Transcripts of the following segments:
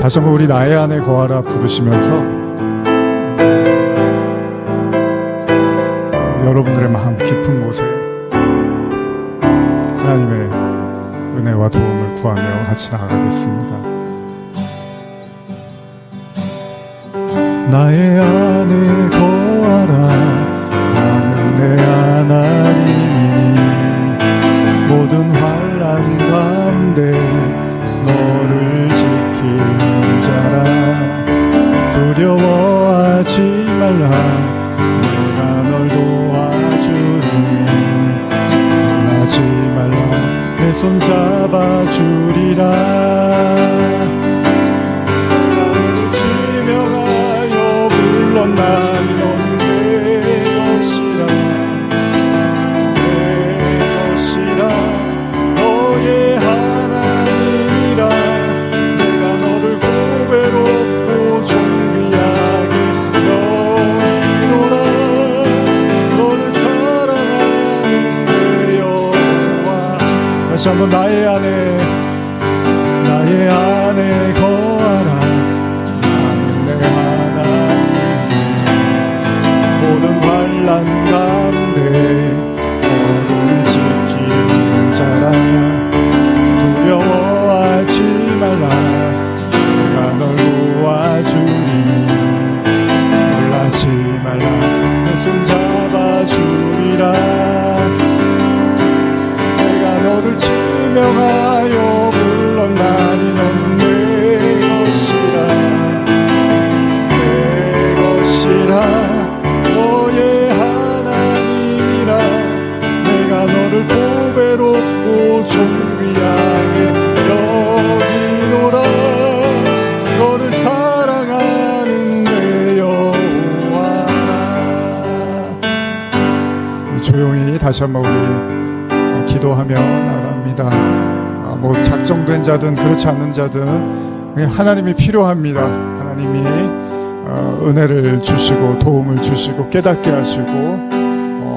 다시 한번 우리 나의 안에 거하라 부르시면서 여러분들의 마음 깊은 곳에 하나님의 은혜와 도움을 구하며 같이 나아가겠습니다. 나의 안에 거하라. 나는 내 하나님이니 모든 환난 가운데 너를 지킨 자라. 두려워하지 말라. 내가 널 도와주리니 놀라지 말라. 내 손 잡아주리라. 나를 지명하여 불렀나니 너는 내 것이라. 내 것이라. 너의 하나님이라. 내가 너를 고배롭고 존귀하게 여기노라. 너를 사랑하는 내 여호와. 다시 한번 나의 안에 거하라. 나는 내 하나님 모든 환난 가운데 너를 지킨 자라. 두려워하지 말라. 내가 널 도와주리니 놀라지 말라. 내 손 잡아주리라. 내가 너를 지명하여 불렀나니 너는 내 것이라. 내 것이라. 너의 하나님이라. 내가 너를 고배롭고 존귀하게 여기노라. 너를 사랑하는 내 여호와라. 조용히 다시 한번 우리 기도하며 나갑니다. 뭐 작정된 자든 그렇지 않는 자든 하나님이 필요합니다. 하나님이 은혜를 주시고 도움을 주시고 깨닫게 하시고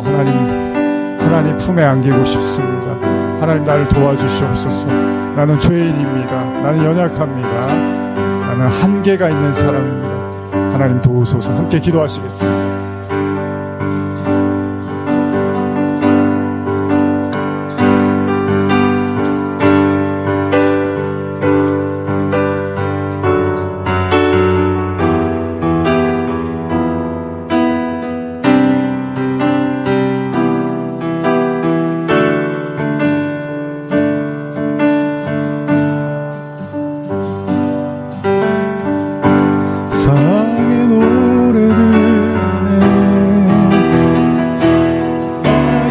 하나님 품에 안기고 싶습니다. 하나님 나를 도와주시옵소서. 나는 죄인입니다. 나는 연약합니다. 나는 한계가 있는 사람입니다. 하나님 도우소서. 함께 기도하시겠습니다. 사랑의 노래들에 나의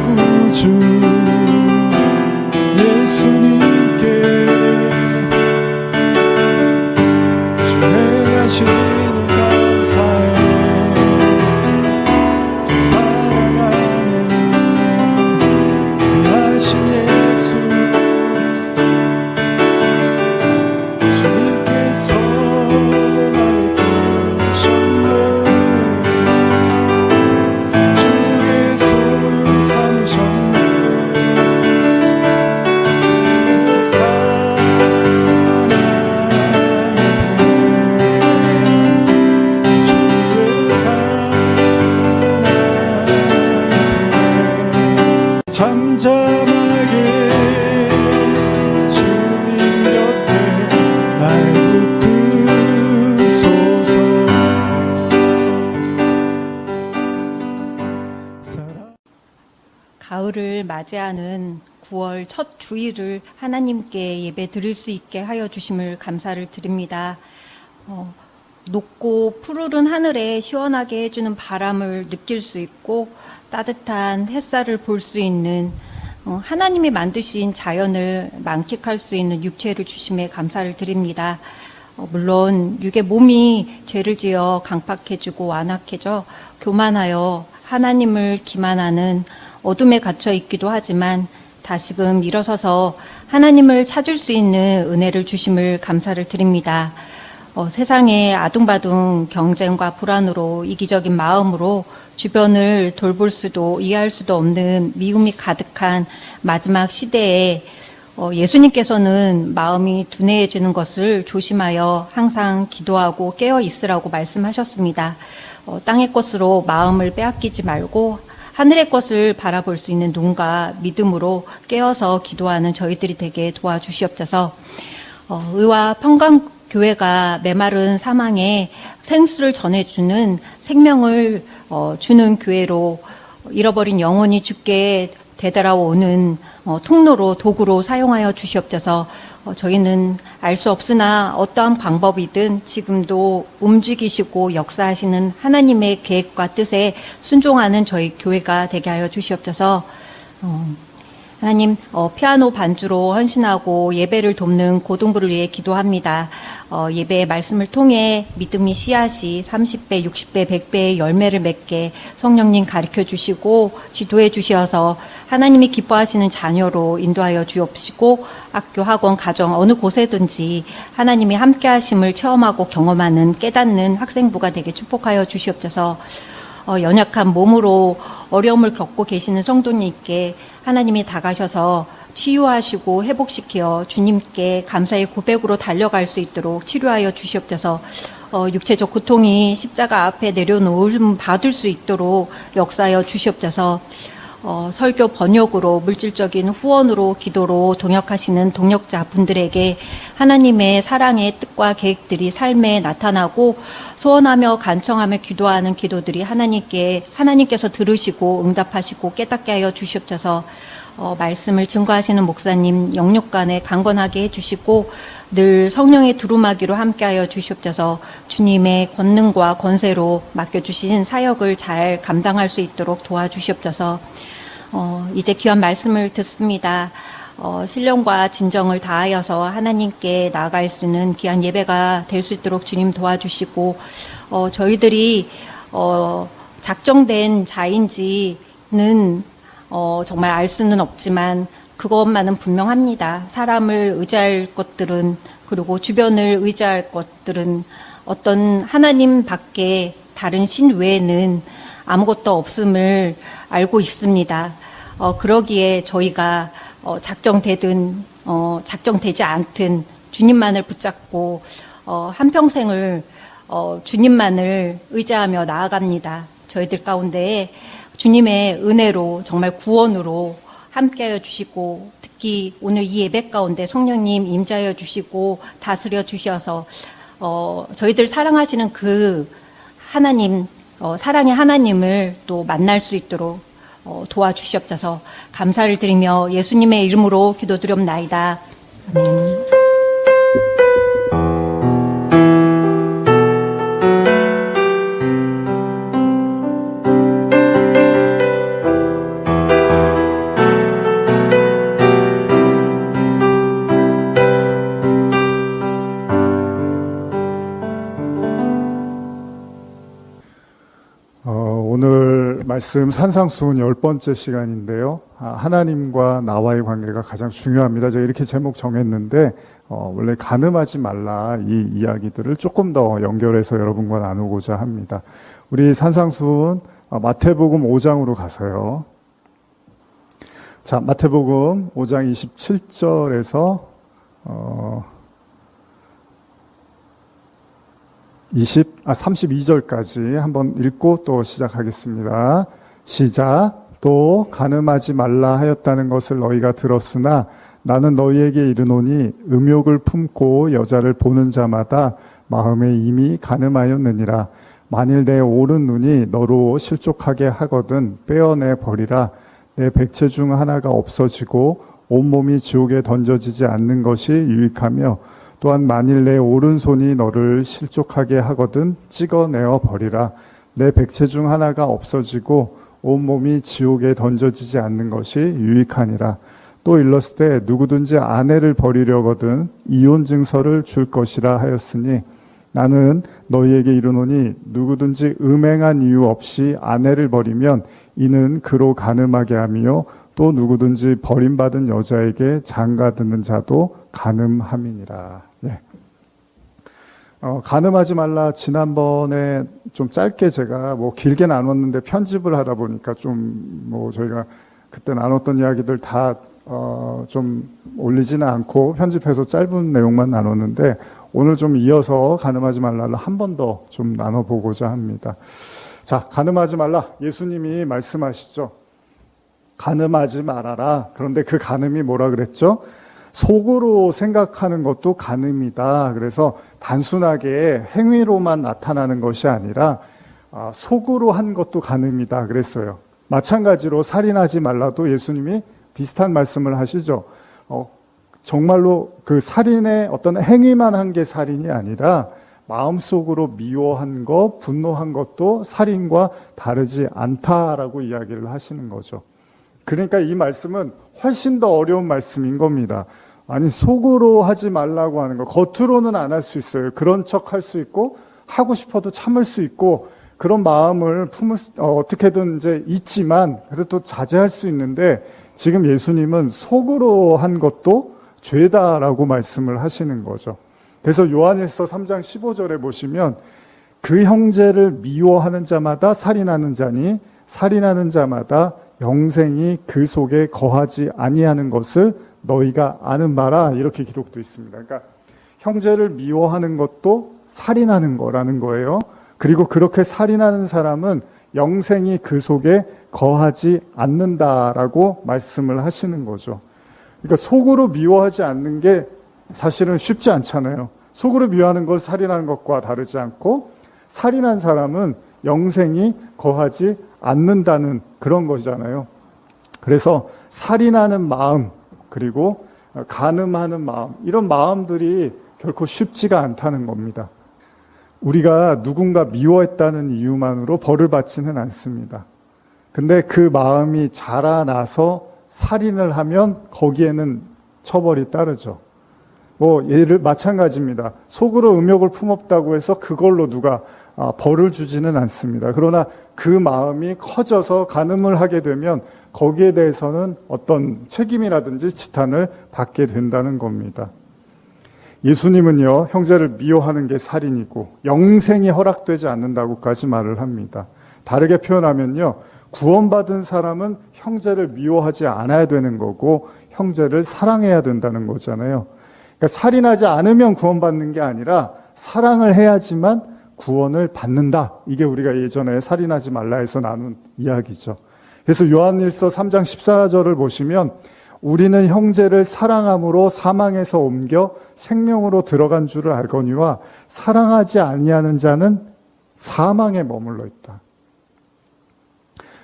구주 예수님께 주 행하신 일 감사해. 사랑하는 귀하신 예수 주님께서 잠잠하게 가을을 맞이하는 9월 첫 주일을 하나님께 예배 드릴 수 있게 하여 주심을 감사를 드립니다. 높고 푸르른 하늘에 시원하게 해주는 바람을 느낄 수 있고 따뜻한 햇살을 볼 수 있는 하나님이 만드신 자연을 만끽할 수 있는 육체를 주심에 감사를 드립니다. 물론 육의 몸이 죄를 지어 강팍해지고 완악해져 교만하여 하나님을 기만하는 어둠에 갇혀 있기도 하지만 다시금 일어서서 하나님을 찾을 수 있는 은혜를 주심을 감사를 드립니다. 세상에 아둥바둥 경쟁과 불안으로 이기적인 마음으로 주변을 돌볼 수도 이해할 수도 없는 미움이 가득한 마지막 시대에 예수님께서는 마음이 둔해지는 것을 조심하여 항상 기도하고 깨어 있으라고 말씀하셨습니다. 땅의 것으로 마음을 빼앗기지 말고 하늘의 것을 바라볼 수 있는 눈과 믿음으로 깨어서 기도하는 저희들이 되게 도와주시옵소서. 의와 평강교회가 메마른 사망에 생수를 전해주는 생명을 주는 교회로 잃어버린 영혼이 주께 되돌아오는 통로로 도구로 사용하여 주시옵소서. 저희는 알 수 없으나 어떠한 방법이든 지금도 움직이시고 역사하시는 하나님의 계획과 뜻에 순종하는 저희 교회가 되게 하여 주시옵소서. 하나님, 피아노 반주로 헌신하고 예배를 돕는 고등부를 위해 기도합니다. 예배의 말씀을 통해 믿음이 씨앗이 30배, 60배, 100배의 열매를 맺게 성령님 가르쳐 주시고 지도해 주셔서 하나님이 기뻐하시는 자녀로 인도하여 주옵시고 학교, 학원, 가정 어느 곳에든지 하나님이 함께 하심을 체험하고 경험하는 깨닫는 학생부가 되게 축복하여 주시옵소서. 연약한 몸으로 어려움을 겪고 계시는 성도님께 하나님이 다가셔서 치유하시고 회복시켜 주님께 감사의 고백으로 달려갈 수 있도록 치료하여 주시옵소서. 육체적 고통이 십자가 앞에 내려놓음 받을 수 있도록 역사하여 주시옵소서. 설교 번역으로 물질적인 후원으로 기도로 동역하시는 동역자 분들에게 하나님의 사랑의 뜻과 계획들이 삶에 나타나고 소원하며 간청하며 기도하는 기도들이 하나님께서 들으시고 응답하시고 깨닫게 하여 주시옵소서. 말씀을 증거하시는 목사님 영육간에 강건하게 해주시고 늘 성령의 두루마기로 함께하여 주시옵소서. 주님의 권능과 권세로 맡겨주신 사역을 잘 감당할 수 있도록 도와주시옵소서. 이제 귀한 말씀을 듣습니다. 신령과 진정을 다하여서 하나님께 나아갈 수 있는 귀한 예배가 될 수 있도록 주님 도와주시고 저희들이 작정된 자인지는 정말 알 수는 없지만 그것만은 분명합니다. 사람을 의지할 것들은 그리고 주변을 의지할 것들은 어떤 하나님 밖에 다른 신 외에는 아무것도 없음을 알고 있습니다. 그러기에 저희가 작정되든 작정되지 않든 주님만을 붙잡고 한평생을 주님만을 의지하며 나아갑니다. 저희들 가운데 주님의 은혜로 정말 구원으로 함께하여 주시고 특히 오늘 이 예배 가운데 성령님 임재하여 주시고 다스려 주셔서 저희들 사랑하시는 그 하나님 사랑의 하나님을 또 만날 수 있도록 도와주시옵소서. 감사를 드리며 예수님의 이름으로 기도드리옵나이다. 아멘. 오늘 말씀 산상수훈 10번째 시간인데요. 하나님과 나와의 관계가 가장 중요합니다. 제가 이렇게 제목 정했는데 원래 간음하지 말라 이 이야기들을 조금 더 연결해서 여러분과 나누고자 합니다. 우리 산상수훈 마태복음 5장으로 가서요. 자, 마태복음 5장 27절에서 32절까지 한번 읽고 또 시작하겠습니다. 시작. 또 간음하지 말라 하였다는 것을 너희가 들었으나 나는 너희에게 이르노니 음욕을 품고 여자를 보는 자마다 마음에 이미 간음하였느니라. 만일 내 오른 눈이 너로 실족하게 하거든 빼어내 버리라. 내 백체 중 하나가 없어지고 온몸이 지옥에 던져지지 않는 것이 유익하며 또한 만일 내 오른손이 너를 실족하게 하거든 찍어내어 버리라. 내 백체 중 하나가 없어지고 온몸이 지옥에 던져지지 않는 것이 유익하니라. 또 일렀을 때 누구든지 아내를 버리려거든 이혼 증서를 줄 것이라 하였으니 나는 너희에게 이르노니 누구든지 음행한 이유 없이 아내를 버리면 이는 그로 간음하게 하며 또 누구든지 버림받은 여자에게 장가드는 자도 간음함이니라. 예. 간음하지 말라. 지난번에 좀 짧게 제가 뭐 길게 나눴는데 편집을 하다 보니까 좀 뭐 저희가 그때 나눴던 이야기들 다 좀 올리지는 않고 편집해서 짧은 내용만 나눴는데 오늘 좀 이어서 간음하지 말라를 한 번 더 좀 나눠보고자 합니다. 자, 간음하지 말라. 예수님이 말씀하시죠. 간음하지 말아라. 그런데 그 간음이 뭐라 그랬죠? 속으로 생각하는 것도 간음이다. 그래서 단순하게 행위로만 나타나는 것이 아니라 속으로 한 것도 간음이다 그랬어요. 마찬가지로 살인하지 말라도 예수님이 비슷한 말씀을 하시죠. 정말로 그 살인의 어떤 행위만 한 게 살인이 아니라 마음속으로 미워한 것, 분노한 것도 살인과 다르지 않다라고 이야기를 하시는 거죠. 그러니까 이 말씀은 훨씬 더 어려운 말씀인 겁니다. 아니, 속으로 하지 말라고 하는 거, 겉으로는 안 할 수 있어요. 그런 척 할 수 있고, 하고 싶어도 참을 수 있고, 그런 마음을 어떻게든 이제 있지만, 그래도 자제할 수 있는데, 지금 예수님은 속으로 한 것도 죄다라고 말씀을 하시는 거죠. 그래서 요한일서 3장 15절에 보시면, 그 형제를 미워하는 자마다 살인하는 자니, 살인하는 자마다 영생이 그 속에 거하지 아니하는 것을 너희가 아는 바라. 이렇게 기록도 있습니다. 그러니까 형제를 미워하는 것도 살인하는 거라는 거예요. 그리고 그렇게 살인하는 사람은 영생이 그 속에 거하지 않는다라고 말씀을 하시는 거죠. 그러니까 속으로 미워하지 않는 게 사실은 쉽지 않잖아요. 속으로 미워하는 걸 살인하는 것과 다르지 않고, 살인한 사람은 영생이 거하지 않는다는 그런 거잖아요. 그래서 살인하는 마음, 그리고 간음하는 마음, 이런 마음들이 결코 쉽지가 않다는 겁니다. 우리가 누군가 미워했다는 이유만으로 벌을 받지는 않습니다. 근데 그 마음이 자라나서 살인을 하면 거기에는 처벌이 따르죠. 마찬가지입니다. 속으로 음욕을 품었다고 해서 그걸로 누가 벌을 주지는 않습니다. 그러나 그 마음이 커져서 간음을 하게 되면 거기에 대해서는 어떤 책임이라든지 지탄을 받게 된다는 겁니다. 예수님은요, 형제를 미워하는 게 살인이고 영생이 허락되지 않는다고까지 말을 합니다. 다르게 표현하면요, 구원받은 사람은 형제를 미워하지 않아야 되는 거고 형제를 사랑해야 된다는 거잖아요. 그러니까 살인하지 않으면 구원받는 게 아니라 사랑을 해야지만 구원을 받는다. 이게 우리가 예전에 살인하지 말라 해서 나눈 이야기죠. 그래서 요한일서 3장 14절을 보시면 우리는 형제를 사랑함으로 사망에서 옮겨 생명으로 들어간 줄을 알거니와 사랑하지 아니하는 자는 사망에 머물러 있다.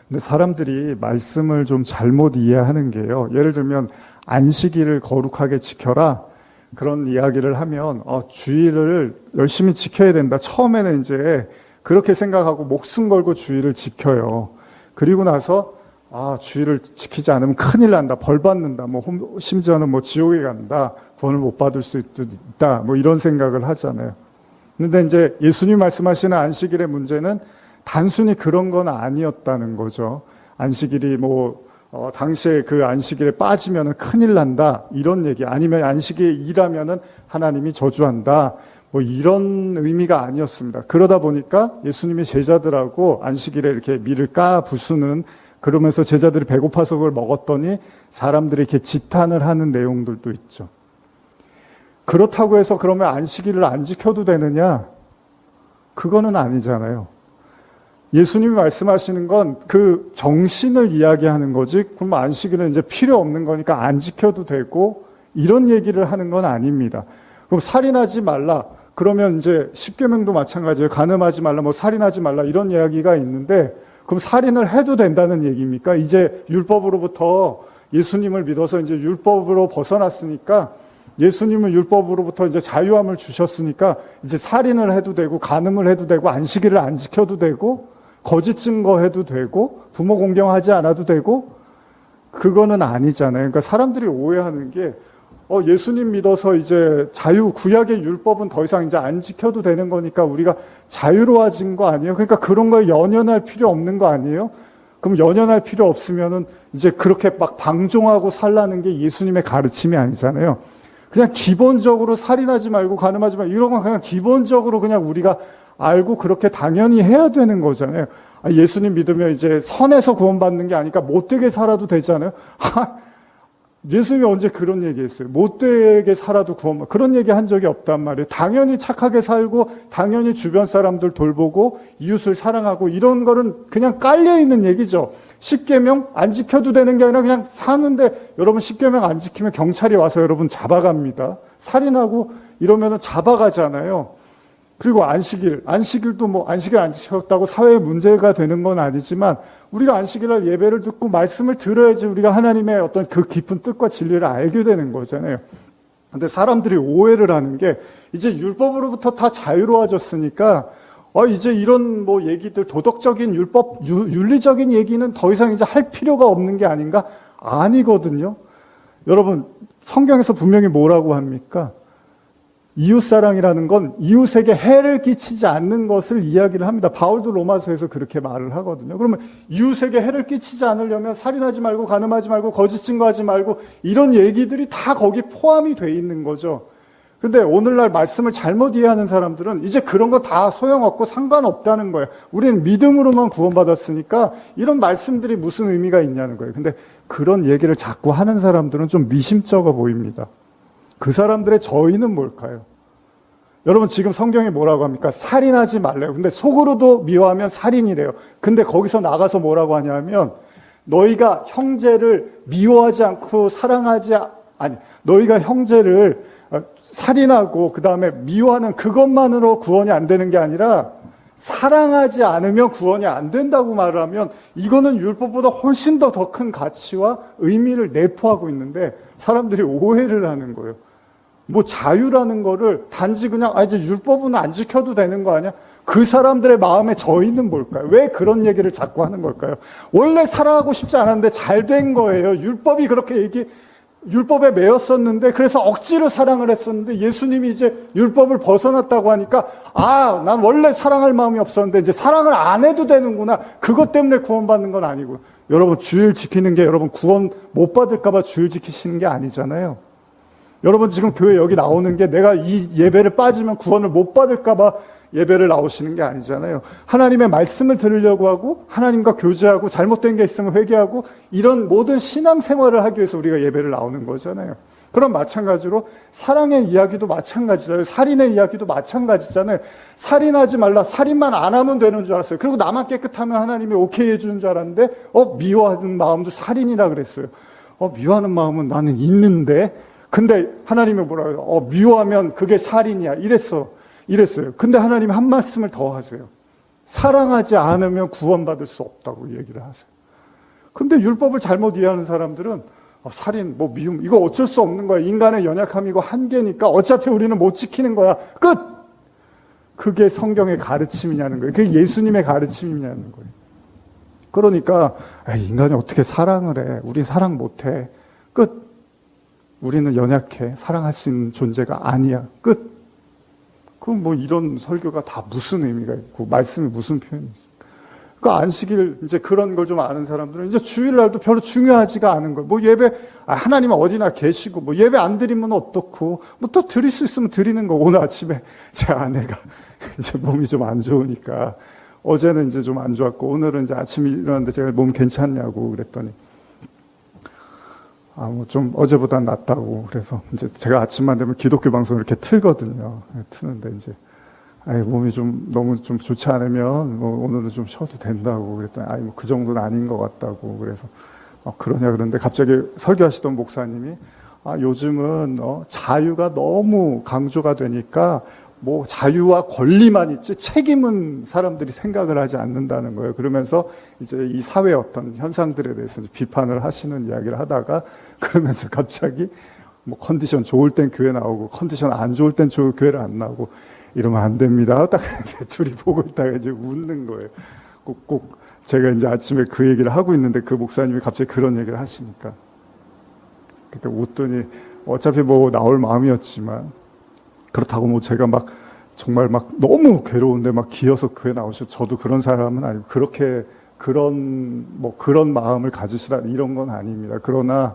근데 사람들이 말씀을 좀 잘못 이해하는 게요. 예를 들면 안식일을 거룩하게 지켜라. 그런 이야기를 하면 주일을 열심히 지켜야 된다. 처음에는 이제 그렇게 생각하고 목숨 걸고 주일을 지켜요. 그리고 나서 주일을 지키지 않으면 큰일 난다. 벌 받는다. 심지어는 지옥에 간다. 구원을 못 받을 수 있다. 이런 생각을 하잖아요. 근데 이제 예수님 말씀하시는 안식일의 문제는 단순히 그런 건 아니었다는 거죠. 안식일이 당시에 그 안식일에 빠지면 큰일 난다. 이런 얘기. 아니면 안식일에 일하면 하나님이 저주한다. 이런 의미가 아니었습니다. 그러다 보니까 예수님이 제자들하고 안식일에 이렇게 밀을 까 부수는, 그러면서 제자들이 배고파서 그걸 먹었더니 사람들이 이렇게 지탄을 하는 내용들도 있죠. 그렇다고 해서 그러면 안식일을 안 지켜도 되느냐? 그거는 아니잖아요. 예수님이 말씀하시는 건 그 정신을 이야기하는 거지, 그럼 안식일은 이제 필요 없는 거니까 안 지켜도 되고, 이런 얘기를 하는 건 아닙니다. 그럼 살인하지 말라. 그러면 이제 십계명도 마찬가지예요. 간음하지 말라, 살인하지 말라, 이런 이야기가 있는데, 그럼 살인을 해도 된다는 얘기입니까? 이제 율법으로부터 예수님을 믿어서 이제 율법으로 벗어났으니까 예수님은 율법으로부터 이제 자유함을 주셨으니까 이제 살인을 해도 되고 간음을 해도 되고 안식일을 안 지켜도 되고 거짓 증거해도 되고 부모 공경하지 않아도 되고 그거는 아니잖아요. 그러니까 사람들이 오해하는 게 예수님 믿어서 이제 구약의 율법은 더 이상 이제 안 지켜도 되는 거니까 우리가 자유로워진 거 아니에요? 그러니까 그런 거에 연연할 필요 없는 거 아니에요? 그럼 연연할 필요 없으면은 이제 그렇게 막 방종하고 살라는 게 예수님의 가르침이 아니잖아요. 그냥 기본적으로 살인하지 말고 간음하지 말고 이런 건 그냥 기본적으로 그냥 우리가 알고 그렇게 당연히 해야 되는 거잖아요. 예수님 믿으면 이제 선에서 구원받는 게 아니까 못되게 살아도 되잖아요. 예수님이 언제 그런 얘기 했어요? 못되게 살아도 구원받 그런 얘기 한 적이 없단 말이에요. 당연히 착하게 살고 당연히 주변 사람들 돌보고 이웃을 사랑하고 이런 거는 그냥 깔려있는 얘기죠. 십계명 안 지켜도 되는 게 아니라 그냥 사는데 여러분 십계명 안 지키면 경찰이 와서 여러분 잡아갑니다. 살인하고 이러면 잡아가잖아요. 그리고 안식일도 안식일 안 지켰다고 사회에 문제가 되는 건 아니지만 우리가 안식일날 예배를 듣고 말씀을 들어야지 우리가 하나님의 어떤 그 깊은 뜻과 진리를 알게 되는 거잖아요. 근데 사람들이 오해를 하는 게 이제 율법으로부터 다 자유로워졌으니까 이제 이런 얘기들 도덕적인 윤리적인 얘기는 더 이상 이제 할 필요가 없는 게 아닌가? 아니거든요. 여러분 성경에서 분명히 뭐라고 합니까? 이웃사랑이라는 건 이웃에게 해를 끼치지 않는 것을 이야기를 합니다. 바울도 로마서에서 그렇게 말을 하거든요. 그러면 이웃에게 해를 끼치지 않으려면 살인하지 말고 간음하지 말고 거짓 증거하지 말고 이런 얘기들이 다 거기 포함이 돼 있는 거죠. 근데 오늘날 말씀을 잘못 이해하는 사람들은 이제 그런 거 다 소용없고 상관없다는 거예요. 우리는 믿음으로만 구원받았으니까 이런 말씀들이 무슨 의미가 있냐는 거예요. 근데 그런 얘기를 자꾸 하는 사람들은 좀 미심쩍어 보입니다. 그 사람들의 저희는 뭘까요? 여러분 지금 성경이 뭐라고 합니까? 살인하지 말래요. 근데 속으로도 미워하면 살인이래요. 근데 거기서 나가서 뭐라고 하냐면 너희가 형제를 미워하지 않고 너희가 형제를 살인하고 그 다음에 미워하는 그것만으로 구원이 안 되는 게 아니라 사랑하지 않으면 구원이 안 된다고 말을 하면 이거는 율법보다 훨씬 더 큰 가치와 의미를 내포하고 있는데 사람들이 오해를 하는 거예요. 자유라는 거를 단지 그냥 이제 율법은 안 지켜도 되는 거 아니야? 그 사람들의 마음의 저희는 뭘까요? 왜 그런 얘기를 자꾸 하는 걸까요? 원래 사랑하고 싶지 않았는데 잘 된 거예요. 율법이 그렇게 율법에 매였었는데 그래서 억지로 사랑을 했었는데 예수님이 이제 율법을 벗어났다고 하니까 난 원래 사랑할 마음이 없었는데 이제 사랑을 안 해도 되는구나. 그것 때문에 구원받는 건 아니고 여러분 주일 지키는 게 여러분 구원 못 받을까 봐 주일 지키시는 게 아니잖아요. 여러분 지금 교회 여기 나오는 게 내가 이 예배를 빠지면 구원을 못 받을까 봐 예배를 나오시는 게 아니잖아요. 하나님의 말씀을 들으려고 하고 하나님과 교제하고 잘못된 게 있으면 회개하고 이런 모든 신앙생활을 하기 위해서 우리가 예배를 나오는 거잖아요. 그럼 마찬가지로 사랑의 이야기도 마찬가지잖아요. 살인의 이야기도 마찬가지잖아요. 살인하지 말라. 살인만 안 하면 되는 줄 알았어요. 그리고 나만 깨끗하면 하나님이 오케이 해주는 줄 알았는데 미워하는 마음도 살인이라 그랬어요. 미워하는 마음은 나는 있는데 근데 하나님이 뭐라고 해요? 미워하면 그게 살인이야. 이랬어요. 근데 하나님 한 말씀을 더 하세요. 사랑하지 않으면 구원받을 수 없다고 얘기를 하세요. 근데 율법을 잘못 이해하는 사람들은 살인, 미움, 이거 어쩔 수 없는 거야. 인간의 연약함이고 한계니까 어차피 우리는 못 지키는 거야. 끝! 그게 성경의 가르침이냐는 거예요. 그게 예수님의 가르침이냐는 거예요. 그러니까 인간이 어떻게 사랑을 해. 우리 사랑 못해. 끝! 우리는 연약해. 사랑할 수 있는 존재가 아니야. 끝. 그럼 이런 설교가 다 무슨 의미가 있고 말씀이 무슨 표현이 있어요. 그러니까 안식일 이제 그런 걸 좀 아는 사람들은 이제 주일날도 별로 중요하지가 않은 거예요. 예배 하나님은 어디나 계시고 예배 안 드리면 어떻고 또 드릴 수 있으면 드리는 거. 오늘 아침에 제 아내가 이제 몸이 좀 안 좋으니까 어제는 이제 좀 안 좋았고 오늘은 이제 아침에 일어났는데 제가 몸 괜찮냐고 그랬더니 좀 어제보다 낫다고. 그래서 이제 제가 아침만 되면 기독교 방송을 이렇게 틀거든요. 트는데 이제 몸이 너무 좋지 않으면 오늘은 좀 쉬어도 된다고 그랬더니 그 정도는 아닌 것 같다고. 그래서 그러냐 그런데 갑자기 설교하시던 목사님이 요즘은 자유가 너무 강조가 되니까 뭐 자유와 권리만 있지 책임은 사람들이 생각을 하지 않는다는 거예요. 그러면서 이제 이 사회의 어떤 현상들에 대해서 비판을 하시는 이야기를 하다가 그러면서 갑자기 뭐 컨디션 좋을 땐 교회 나오고 컨디션 안 좋을 땐 교회를 안 나오고 이러면 안 됩니다. 딱 둘이 보고 있다가 이제 웃는 거예요. 꼭 제가 이제 아침에 그 얘기를 하고 있는데 그 목사님이 갑자기 그런 얘기를 하시니까 그러니까 웃더니 어차피 뭐 나올 마음이었지만 그렇다고 뭐 제가 막 정말 막 너무 괴로운데 막 기어서 교회 나오셔. 저도 그런 사람은 아니고 그렇게 그런 마음을 가지시라 이런 건 아닙니다. 그러나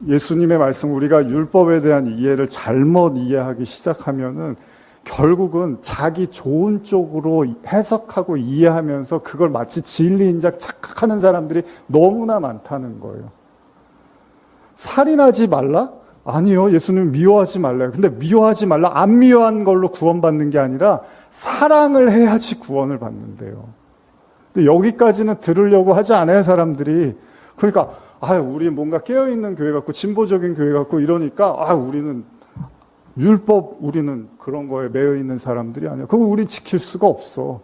예수님의 말씀 우리가 율법에 대한 이해를 잘못 이해하기 시작하면은 결국은 자기 좋은 쪽으로 해석하고 이해하면서 그걸 마치 진리인 자 착각하는 사람들이 너무나 많다는 거예요. 살인하지 말라? 아니요. 예수님 미워하지 말래요. 근데 미워하지 말라. 안 미워한 걸로 구원받는 게 아니라 사랑을 해야지 구원을 받는데요. 근데 여기까지는 들으려고 하지 않아요, 사람들이. 그러니까 우리 뭔가 깨어있는 교회 같고 진보적인 교회 같고 이러니까 우리는 율법 우리는 그런 거에 매여 있는 사람들이 아니야. 그거 우리 지킬 수가 없어.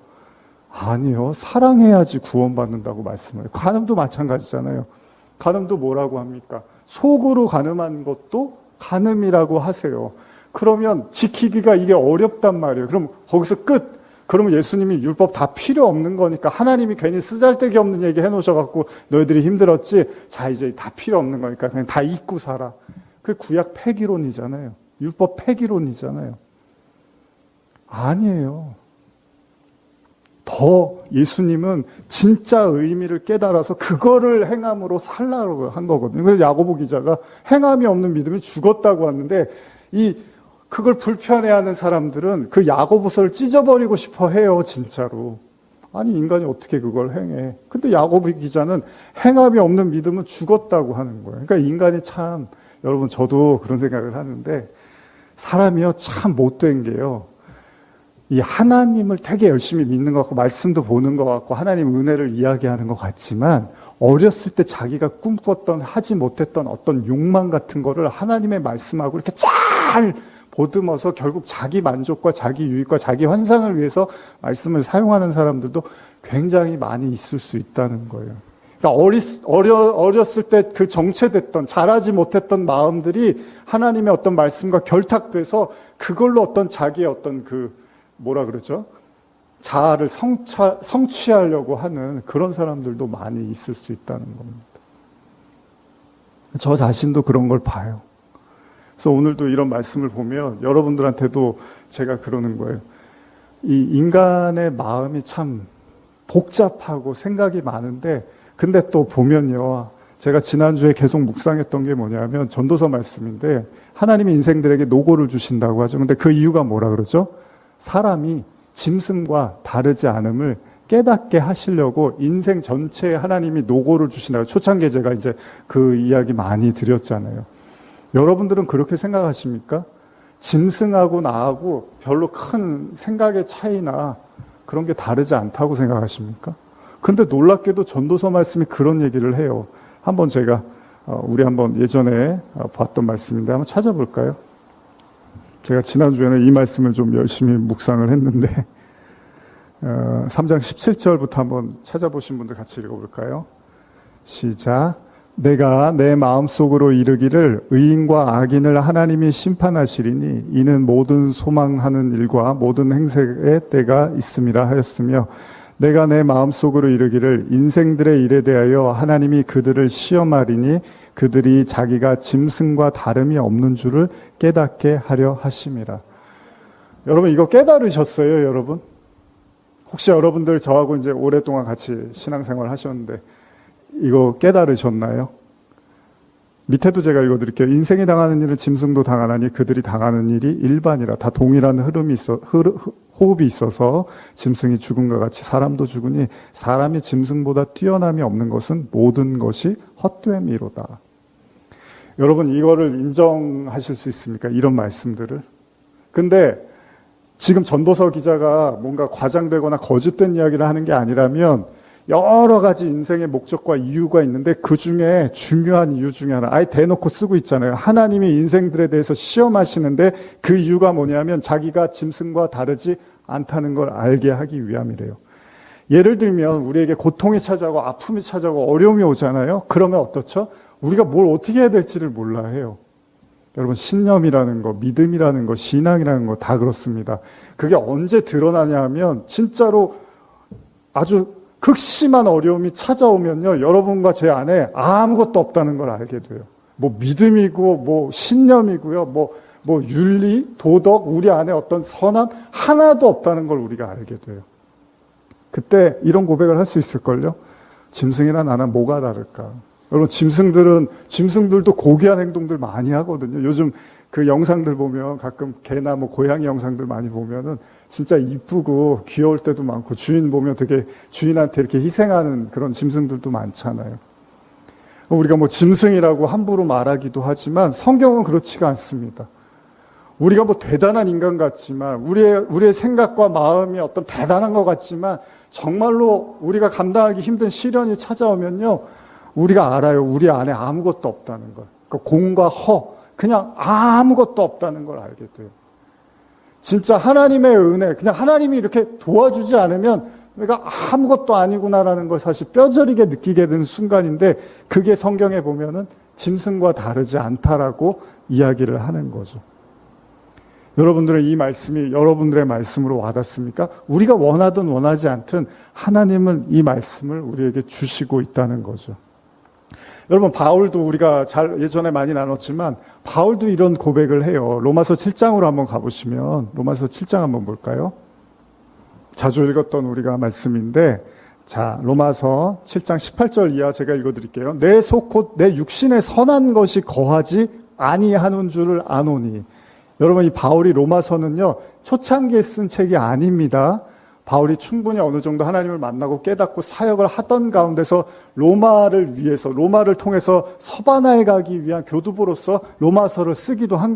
아니요. 사랑해야지 구원받는다고 말씀해요. 간음도 마찬가지잖아요. 간음도 뭐라고 합니까? 속으로 간음한 것도 간음이라고 하세요. 그러면 지키기가 이게 어렵단 말이에요. 그럼 거기서 끝. 그러면 예수님이 율법 다 필요 없는 거니까 하나님이 괜히 쓰잘데기 없는 얘기 해놓으셔갖고 너희들이 힘들었지? 자 이제 다 필요 없는 거니까 그냥 다 잊고 살아. 그 구약 폐기론이잖아요. 율법 폐기론이잖아요. 아니에요. 더 예수님은 진짜 의미를 깨달아서 그거를 행함으로 살라고 한 거거든요. 그래서 야고보 기자가 행함이 없는 믿음이 죽었다고 하는데 그걸 불편해하는 사람들은 그 야고보서를 찢어버리고 싶어 해요, 진짜로. 아니 인간이 어떻게 그걸 행해? 근데 야고보 기자는 행함이 없는 믿음은 죽었다고 하는 거예요. 그러니까 인간이 참 여러분 저도 그런 생각을 하는데 사람이요 참 못된 게요. 이 하나님을 되게 열심히 믿는 것 같고 말씀도 보는 것 같고 하나님 은혜를 이야기하는 것 같지만 어렸을 때 자기가 꿈꿨던 하지 못했던 어떤 욕망 같은 거를 하나님의 말씀하고 이렇게 잘 보듬어서 결국 자기 만족과 자기 유익과 자기 환상을 위해서 말씀을 사용하는 사람들도 굉장히 많이 있을 수 있다는 거예요. 그러니까 어렸을 때 그 정체됐던 자라지 못했던 마음들이 하나님의 어떤 말씀과 결탁돼서 그걸로 어떤 자기의 어떤 자아를 성취하려고 하는 그런 사람들도 많이 있을 수 있다는 겁니다. 저 자신도 그런 걸 봐요. 그래서 오늘도 이런 말씀을 보면 여러분들한테도 제가 그러는 거예요. 이 인간의 마음이 참 복잡하고 생각이 많은데 근데 또 보면요. 제가 지난주에 계속 묵상했던 게 뭐냐면 전도서 말씀인데 하나님이 인생들에게 노고를 주신다고 하죠. 근데 그 이유가 뭐라 그러죠? 사람이 짐승과 다르지 않음을 깨닫게 하시려고 인생 전체에 하나님이 노고를 주신다고 초창기에 제가 이제 그 이야기 많이 드렸잖아요. 여러분들은 그렇게 생각하십니까? 짐승하고 나하고 별로 큰 생각의 차이나 그런 게 다르지 않다고 생각하십니까? 근데 놀랍게도 전도서 말씀이 그런 얘기를 해요. 한번 제가 우리 한번 예전에 봤던 말씀인데 한번 찾아볼까요? 제가 지난주에는 이 말씀을 좀 열심히 묵상을 했는데 3장 17절부터 한번 찾아보신 분들 같이 읽어볼까요? 시작. 내가 내 마음속으로 이르기를 의인과 악인을 하나님이 심판하시리니 이는 모든 소망하는 일과 모든 행색의 때가 있음이라 하였으며 내가 내 마음속으로 이르기를 인생들의 일에 대하여 하나님이 그들을 시험하리니 그들이 자기가 짐승과 다름이 없는 줄을 깨닫게 하려 하심이라. 여러분 이거 깨달으셨어요, 여러분? 혹시 여러분들 저하고 이제 오랫동안 같이 신앙생활 하셨는데 이거 깨달으셨나요? 밑에도 제가 읽어드릴게요. 인생이 당하는 일은 짐승도 당하나니 그들이 당하는 일이 일반이라. 다 동일한 호흡이 있어서 짐승이 죽음과 같이 사람도 죽으니 사람이 짐승보다 뛰어남이 없는 것은 모든 것이 헛됨이로다. 여러분 이거를 인정하실 수 있습니까? 이런 말씀들을. 근데 지금 전도서 기자가 뭔가 과장되거나 거짓된 이야기를 하는 게 아니라면 여러 가지 인생의 목적과 이유가 있는데 그 중에 중요한 이유 중에 하나, 아예 대놓고 쓰고 있잖아요. 하나님이 인생들에 대해서 시험하시는데 그 이유가 뭐냐면 자기가 짐승과 다르지 않다는 걸 알게 하기 위함이래요. 예를 들면 우리에게 고통이 찾아오고 아픔이 찾아오고 어려움이 오잖아요. 그러면 어떻죠? 우리가 뭘 어떻게 해야 될지를 몰라 해요. 여러분, 신념이라는 거, 믿음이라는 거, 신앙이라는 거 다 그렇습니다. 그게 언제 드러나냐 하면 진짜로 아주 극심한 어려움이 찾아오면요, 여러분과 제 안에 아무것도 없다는 걸 알게 돼요. 뭐 믿음이고 뭐 신념이고요, 뭐 윤리, 도덕, 우리 안에 어떤 선함 하나도 없다는 걸 우리가 알게 돼요. 그때 이런 고백을 할 수 있을걸요? 짐승이나 나는 뭐가 다를까? 여러분, 짐승들도 고귀한 행동들 많이 하거든요. 요즘 그 영상들 보면 가끔 개나 뭐 고양이 영상들 많이 보면은 진짜 이쁘고 귀여울 때도 많고 주인 보면 되게 주인한테 이렇게 희생하는 그런 짐승들도 많잖아요. 우리가 뭐 짐승이라고 함부로 말하기도 하지만 성경은 그렇지가 않습니다. 우리가 뭐 대단한 인간 같지만 우리의 생각과 마음이 어떤 대단한 것 같지만 정말로 우리가 감당하기 힘든 시련이 찾아오면요, 우리가 알아요. 우리 안에 아무것도 없다는 걸. 그러니까 공과 허, 그냥 아무것도 없다는 걸 알게 돼요. 진짜 하나님의 은혜, 그냥 하나님이 이렇게 도와주지 않으면 내가 아무것도 아니구나라는 걸 사실 뼈저리게 느끼게 되는 순간인데, 그게 성경에 보면은 짐승과 다르지 않다라고 이야기를 하는 거죠. 여러분들은 이 말씀이 여러분들의 말씀으로 와닿습니까? 우리가 원하든 원하지 않든 하나님은 이 말씀을 우리에게 주시고 있다는 거죠. 여러분, 바울도 우리가 예전에 많이 나눴지만 바울도 이런 고백을 해요. 로마서 7장으로 한번 가보시면, 로마서 7장 한번 볼까요? 자주 읽었던 우리가 말씀인데, 자, 로마서 7장 18절 이하 제가 읽어드릴게요. 내 속 곧 내 육신에 선한 것이 거하지 아니하는 줄을 아노니. 여러분, 이 바울이 로마서는요, 초창기에 쓴 책이 아닙니다. 바울이 충분히 어느 정도 하나님을 만나고 깨닫고 사역을 하던 가운데서 로마를 위해서, 로마를 통해서 서바나에 가기 위한 교두보로서 로마서를 쓰기도 한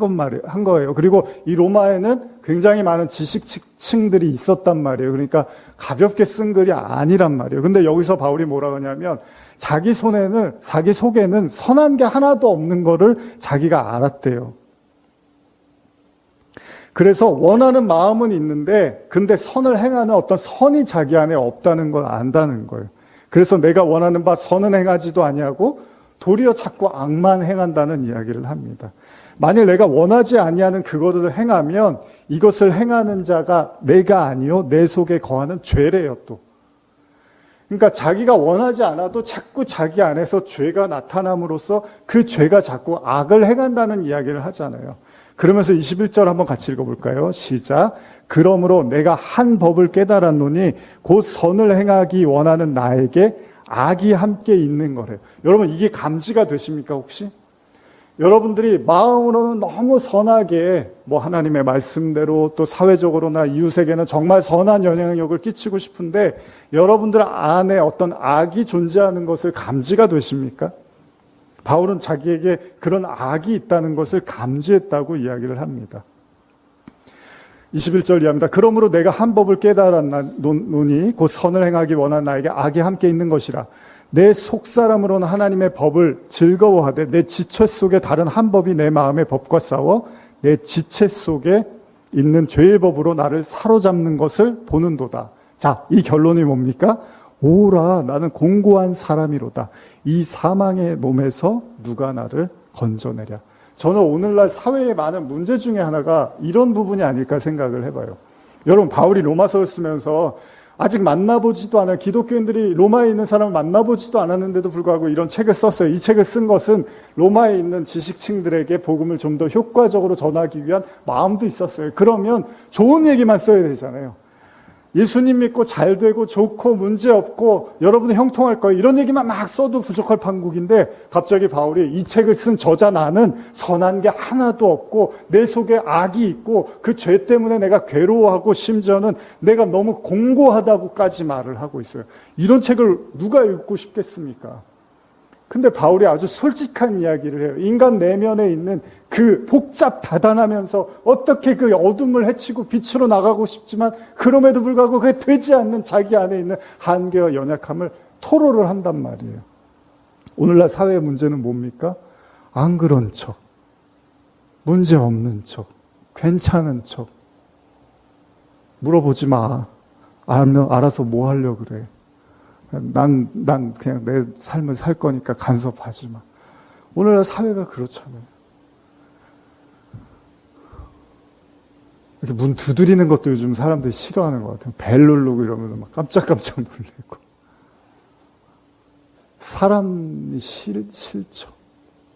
거예요. 그리고 이 로마에는 굉장히 많은 지식층들이 있었단 말이에요. 그러니까 가볍게 쓴 글이 아니란 말이에요. 근데 여기서 바울이 뭐라고 하냐면 자기 속에는 선한 게 하나도 없는 거를 자기가 알았대요. 그래서 원하는 마음은 있는데 근데 선을 행하는 어떤 선이 자기 안에 없다는 걸 안다는 거예요. 그래서 내가 원하는 바 선은 행하지도 아니하고 도리어 자꾸 악만 행한다는 이야기를 합니다. 만일 내가 원하지 아니하는 그것을 행하면 이것을 행하는 자가 내가 아니요 내 속에 거하는 죄래요 또. 그러니까 자기가 원하지 않아도 자꾸 자기 안에서 죄가 나타남으로써 그 죄가 자꾸 악을 행한다는 이야기를 하잖아요. 그러면서 21절 한번 같이 읽어볼까요? 시작. 그러므로 내가 한 법을 깨달았노니 곧 선을 행하기 원하는 나에게 악이 함께 있는 거래요. 여러분, 이게 감지가 되십니까 혹시? 여러분들이 마음으로는 너무 선하게 뭐 하나님의 말씀대로 또 사회적으로나 이웃에게는 정말 선한 영향력을 끼치고 싶은데 여러분들 안에 어떤 악이 존재하는 것을 감지가 되십니까? 바울은 자기에게 그런 악이 있다는 것을 감지했다고 이야기를 합니다. 21절 이하입니다. 그러므로 내가 한 법을 깨달았노니 곧 선을 행하기 원한 나에게 악이 함께 있는 것이라. 내 속사람으로는 하나님의 법을 즐거워하되 내 지체 속에 다른 한 법이 내 마음의 법과 싸워 내 지체 속에 있는 죄의 법으로 나를 사로잡는 것을 보는도다. 자, 이 결론이 뭡니까? 오라, 나는 공고한 사람이로다. 이 사망의 몸에서 누가 나를 건져내랴. 저는 오늘날 사회에 많은 문제 중에 하나가 이런 부분이 아닐까 생각을 해봐요. 여러분, 바울이 로마서를 쓰면서 아직 만나보지도 않은 기독교인들이 로마에 있는 사람을 만나보지도 않았는데도 불구하고 이런 책을 썼어요. 이 책을 쓴 것은 로마에 있는 지식층들에게 복음을 좀 더 효과적으로 전하기 위한 마음도 있었어요. 그러면 좋은 얘기만 써야 되잖아요. 예수님 믿고 잘 되고 좋고 문제 없고 여러분은 형통할 거예요. 이런 얘기만 막 써도 부족할 판국인데 갑자기 바울이 이 책을 쓴 저자 나는 선한 게 하나도 없고 내 속에 악이 있고 그 죄 때문에 내가 괴로워하고 심지어는 내가 너무 공고하다고까지 말을 하고 있어요. 이런 책을 누가 읽고 싶겠습니까? 근데 바울이 아주 솔직한 이야기를 해요. 인간 내면에 있는 그 복잡다단하면서 어떻게 그 어둠을 헤치고 빛으로 나가고 싶지만 그럼에도 불구하고 그게 되지 않는 자기 안에 있는 한계와 연약함을 토로를 한단 말이에요. 오늘날 사회의 문제는 뭡니까? 안 그런 척, 문제 없는 척, 괜찮은 척. 물어보지 마. 알면 알아서 뭐 하려고 그래. 난 그냥 내 삶을 살 거니까 간섭하지 마. 오늘날 사회가 그렇잖아요. 이렇게 문 두드리는 것도 요즘 사람들이 싫어하는 것 같아요. 벨 누르고 이러면 막 깜짝깜짝 놀래고. 사람이 싫죠.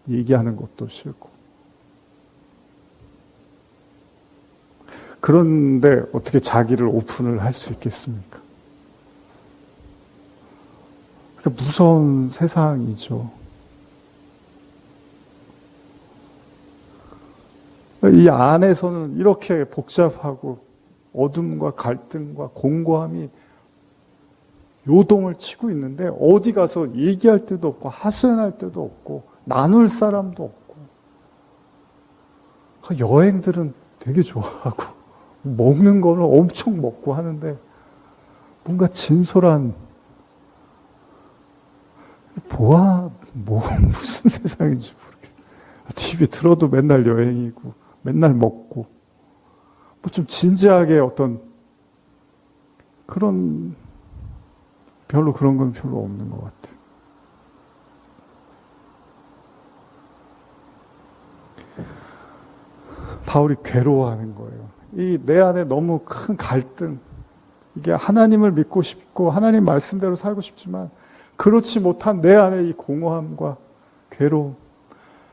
얘기하는 것도 싫고. 그런데 어떻게 자기를 오픈을 할 수 있겠습니까? 무서운 세상이죠. 이 안에서는 이렇게 복잡하고 어둠과 갈등과 공고함이 요동을 치고 있는데 어디 가서 얘기할 데도 없고 하소연할 데도 없고 나눌 사람도 없고. 여행들은 되게 좋아하고 먹는 거는 엄청 먹고 하는데 뭔가 진솔한 무슨 세상인지 모르겠어요. TV 틀어도 맨날 여행이고 맨날 먹고 뭐 좀 진지하게 어떤 그런 그런 건 별로 없는 것 같아요. 바울이 괴로워하는 거예요. 이 내 안에 너무 큰 갈등, 이게 하나님을 믿고 싶고 하나님 말씀대로 살고 싶지만 그렇지 못한 내 안에 이 공허함과 괴로움.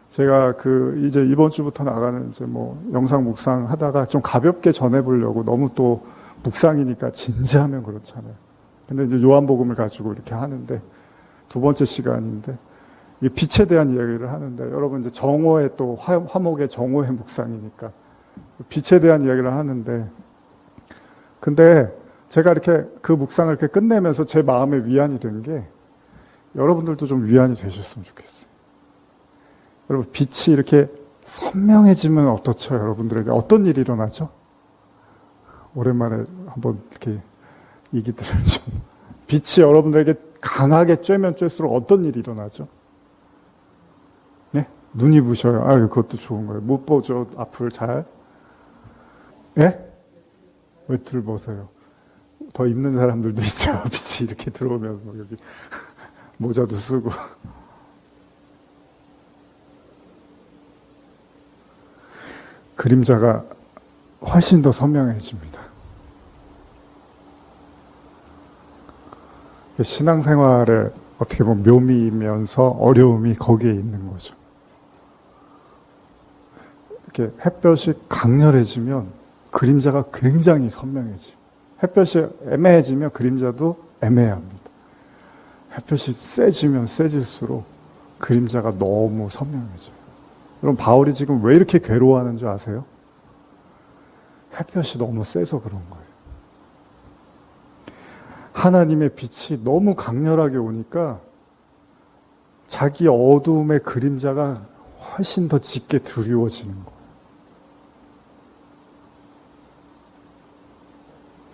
제가 이제 이번 주부터 나가는 이제 영상 묵상 하다가 좀 가볍게 전해보려고 너무 또 묵상이니까 진지하면 그렇잖아요. 근데 이제 요한복음을 가지고 이렇게 하는데 두 번째 시간인데 이 빛에 대한 이야기를 하는데 여러분 이제 정오에 또 화목의 정오의 묵상이니까 빛에 대한 이야기를 하는데 근데 제가 이렇게 그 묵상을 이렇게 끝내면서 제 마음에 위안이 된 게 여러분들도 좀 위안이 되셨으면 좋겠어요. 여러분 빛이 이렇게 선명해지면 어떻죠? 여러분들에게 어떤 일이 일어나죠? 오랜만에 한번 이렇게 얘기들을 좀 빛이 여러분들에게 강하게 쬐면 쬐수록 어떤 일이 일어나죠? 네? 눈이 부셔요. 그것도 좋은 거예요. 못 보죠. 앞을 잘. 예? 외투를 벗어요. 더 입는 사람들도 있죠. 빛이 이렇게 들어오면 여기 모자도 쓰고. 그림자가 훨씬 더 선명해집니다. 신앙생활에 어떻게 보면 묘미이면서 어려움이 거기에 있는 거죠. 이렇게 햇볕이 강렬해지면 그림자가 굉장히 선명해져요. 햇볕이 애매해지면 그림자도 애매합니다. 햇볕이 세지면 세질수록 그림자가 너무 선명해져요. 여러분 바울이 지금 왜 이렇게 괴로워하는 줄 아세요? 햇볕이 너무 세서 그런 거예요. 하나님의 빛이 너무 강렬하게 오니까 자기 어두움의 그림자가 훨씬 더 짙게 드리워지는 거예요.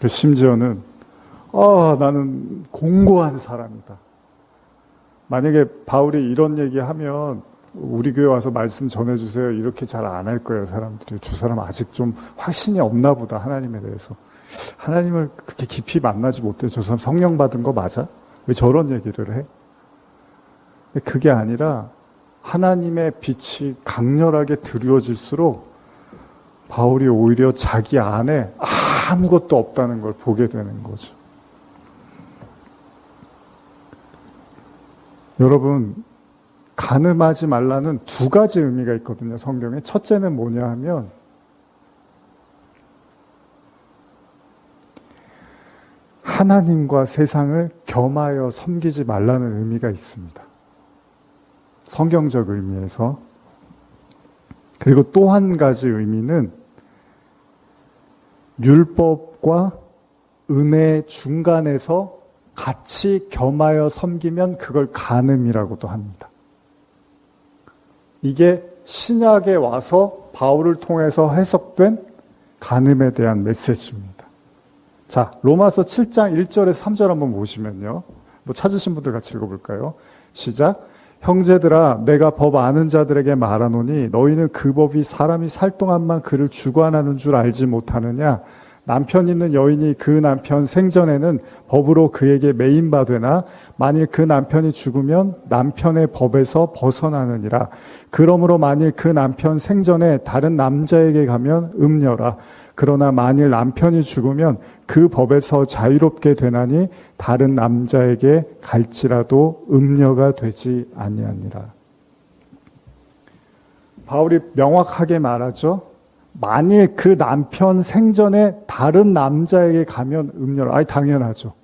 심지어는 나는 공고한 사람이다. 만약에 바울이 이런 얘기하면 우리 교회 와서 말씀 전해주세요. 이렇게 잘 안 할 거예요. 사람들이. 저 사람 아직 좀 확신이 없나 보다. 하나님에 대해서. 하나님을 그렇게 깊이 만나지 못해. 저 사람 성령 받은 거 맞아? 왜 저런 얘기를 해? 그게 아니라 하나님의 빛이 강렬하게 드리워질수록 바울이 오히려 자기 안에 아무것도 없다는 걸 보게 되는 거죠. 여러분, 간음하지 말라는 두 가지 의미가 있거든요, 성경에. 첫째는 뭐냐 하면 하나님과 세상을 겸하여 섬기지 말라는 의미가 있습니다. 성경적 의미에서. 그리고 또 한 가지 의미는 율법과 은혜 중간에서 같이 겸하여 섬기면 그걸 간음이라고도 합니다. 이게 신약에 와서 바울을 통해서 해석된 간음에 대한 메시지입니다. 자, 로마서 7장 1절에서 3절 한번 보시면요. 뭐 찾으신 분들 같이 읽어볼까요? 시작. 형제들아, 내가 법 아는 자들에게 말하노니 너희는 그 법이 사람이 살 동안만 그를 주관하는 줄 알지 못하느냐? 남편 있는 여인이 그 남편 생전에는 법으로 그에게 매인바 되나 만일 그 남편이 죽으면 남편의 법에서 벗어나느니라. 그러므로 만일 그 남편 생전에 다른 남자에게 가면 음녀라. 그러나 만일 남편이 죽으면 그 법에서 자유롭게 되나니 다른 남자에게 갈지라도 음녀가 되지 아니하니라. 바울이 명확하게 말하죠. 만일 그 남편 생전에 다른 남자에게 가면 음녀라. 아니 당연하죠.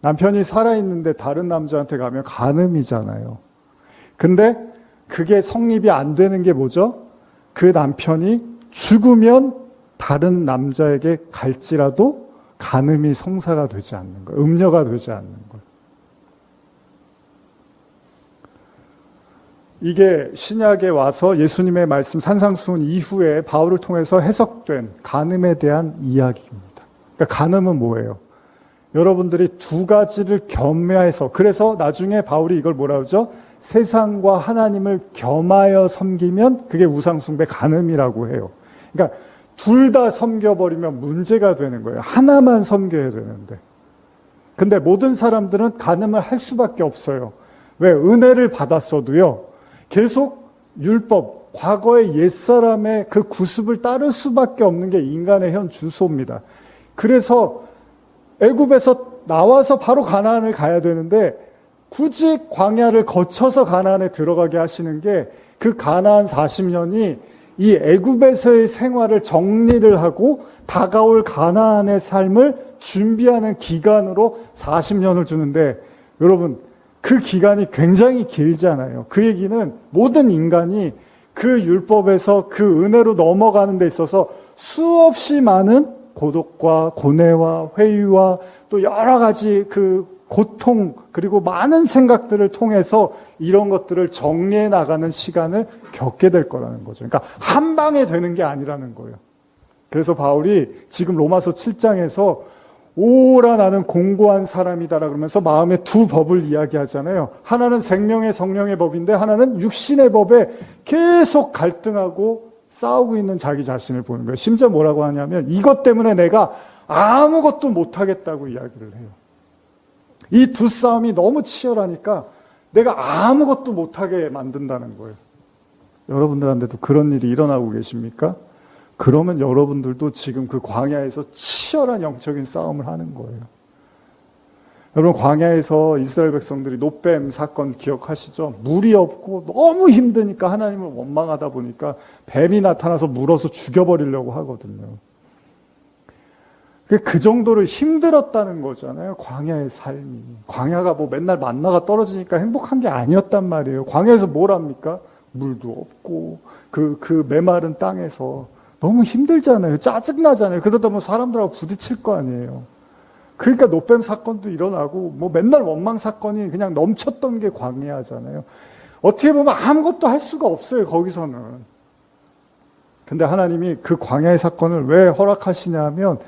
남편이 살아있는데 다른 남자한테 가면 간음이잖아요. 근데 그게 성립이 안 되는 게 뭐죠? 그 남편이 죽으면 다른 남자에게 갈지라도 간음이 성사가 되지 않는 거예요. 음녀가 되지 않는 거예요. 이게 신약에 와서 예수님의 말씀 산상수훈 이후에 바울을 통해서 해석된 간음에 대한 이야기입니다. 그러니까 간음은 뭐예요? 여러분들이 두 가지를 겸해서, 그래서 나중에 바울이 이걸 뭐라 그러죠? 세상과 하나님을 겸하여 섬기면 그게 우상숭배 간음이라고 해요. 그러니까 둘 다 섬겨버리면 문제가 되는 거예요. 하나만 섬겨야 되는데. 근데 모든 사람들은 간음을 할 수밖에 없어요. 왜? 은혜를 받았어도요. 계속 율법, 과거의 옛사람의 그 구습을 따를 수밖에 없는 게 인간의 현 주소입니다. 그래서 애굽에서 나와서 바로 가나안을 가야 되는데 굳이 광야를 거쳐서 가나안에 들어가게 하시는 게 그 가나안 40년이 이 애굽에서의 생활을 정리를 하고 다가올 가나안의 삶을 준비하는 기간으로 40년을 주는데 여러분 그 기간이 굉장히 길잖아요. 그 얘기는 모든 인간이 그 율법에서 그 은혜로 넘어가는 데 있어서 수없이 많은 고독과 고뇌와 회의와 또 여러 가지 그 고통 그리고 많은 생각들을 통해서 이런 것들을 정리해 나가는 시간을 겪게 될 거라는 거죠. 그러니까 한 방에 되는 게 아니라는 거예요. 그래서 바울이 지금 로마서 7장에서 오라 나는 공고한 사람이다라 그러면서 마음의 두 법을 이야기하잖아요. 하나는 생명의 성령의 법인데 하나는 육신의 법에 계속 갈등하고 싸우고 있는 자기 자신을 보는 거예요. 심지어 뭐라고 하냐면 이것 때문에 내가 아무것도 못하겠다고 이야기를 해요. 이 두 싸움이 너무 치열하니까 내가 아무것도 못하게 만든다는 거예요. 여러분들한테도 그런 일이 일어나고 계십니까? 그러면 여러분들도 지금 그 광야에서 치열한 영적인 싸움을 하는 거예요. 여러분 광야에서 이스라엘 백성들이 노뱀 사건 기억하시죠? 물이 없고 너무 힘드니까 하나님을 원망하다 보니까 뱀이 나타나서 물어서 죽여버리려고 하거든요. 그 정도로 힘들었다는 거잖아요. 광야의 삶이. 광야가 뭐 맨날 만나가 떨어지니까 행복한 게 아니었단 말이에요. 광야에서 뭘 합니까? 물도 없고 그 메마른 땅에서 너무 힘들잖아요. 짜증나잖아요. 그러다 보면 사람들하고 부딪힐 거 아니에요. 그러니까 노뱀 사건도 일어나고 뭐 맨날 원망 사건이 그냥 넘쳤던 게 광야잖아요. 어떻게 보면 아무것도 할 수가 없어요. 거기서는. 근데 하나님이 그 광야의 사건을 왜 허락하시냐 하면